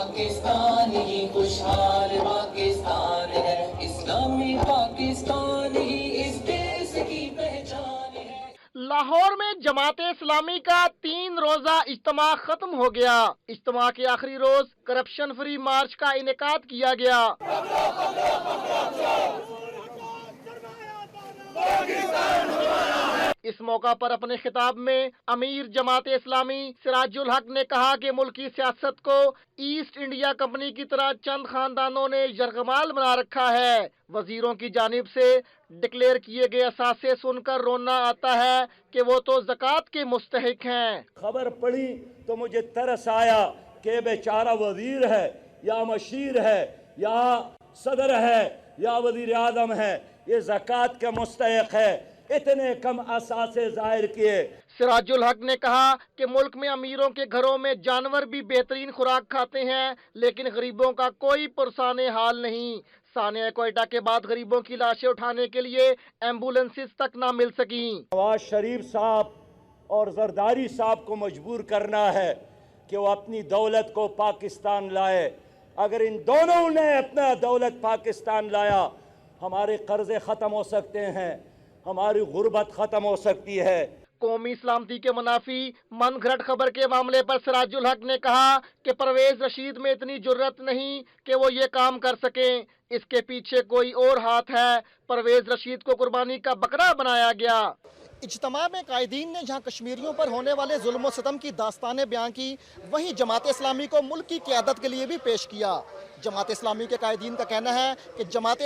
पाकिस्तान ही खुशहाल पाकिस्तान है, इस्लामी पाकिस्तान ही इस देश की पहचान है। लाहौर में जमात इस्लामी का 3 रोजा इज्तिमा खत्म हो गया। इज्तिमा के आखिरी रोज करप्शन फ्री मार्च का इनेकाद किया गया। इस मौका पर अपने खिताब में अमीर जमात इस्लामी सिराजुल हक ने कहा कि मुल्क की सियासत को ईस्ट इंडिया कंपनी की तरह चंद खानदानों ने यरगमाल बना रखा है। वजीरों की जानिब से डिक्लेयर किए गए असासे सुनकर रोना आता है कि वो तो ज़कात के मुस्तहिक हैं। खबर पढ़ी तो मुझे तरस आया कि बेचारा वजीर है या मशीर है या सदर है या वजीर आजम है, ये ज़कात के मुस्तहिक है, इतने कम असासे जाहिर किए। सिराजुल हक ने कहा कि मुल्क में अमीरों के घरों में जानवर भी बेहतरीन खुराक खाते हैं, लेकिन गरीबों का कोई पुरसाने हाल नहीं। सानिया क्वेटा के बाद गरीबों की लाशें उठाने के लिए एम्बुलेंसेस तक ना मिल सकी। नवाज शरीफ साहब और जरदारी साहब को मजबूर करना है कि वो अपनी दौलत को पाकिस्तान लाए। अगर इन दोनों ने अपना दौलत पाकिस्तान लाया, हमारे कर्जे ख़त्म हो सकते हैं, हमारी गुर्बत ख़त्म हो सकती है। कौमी सलामती के मुनाफी मन घड़त खबर के मामले पर सिराजुल हक ने कहा कि परवेज रशीद में इतनी जुर्रत नहीं कि वो ये काम कर सकें, इसके पीछे कोई और हाथ है। परवेज रशीद को कुर्बानी का बकरा बनाया गया। इज्तिमा में कायदीन ने जहां कश्मीरियों पर होने वाले जुल्म सितम की दास्तानें बयां की, वहीं जमात इस्लामी को मुल्क की क़यादत के लिए भी पेश किया। जमात इस्लामी के कायदीन का कहना है कि जमात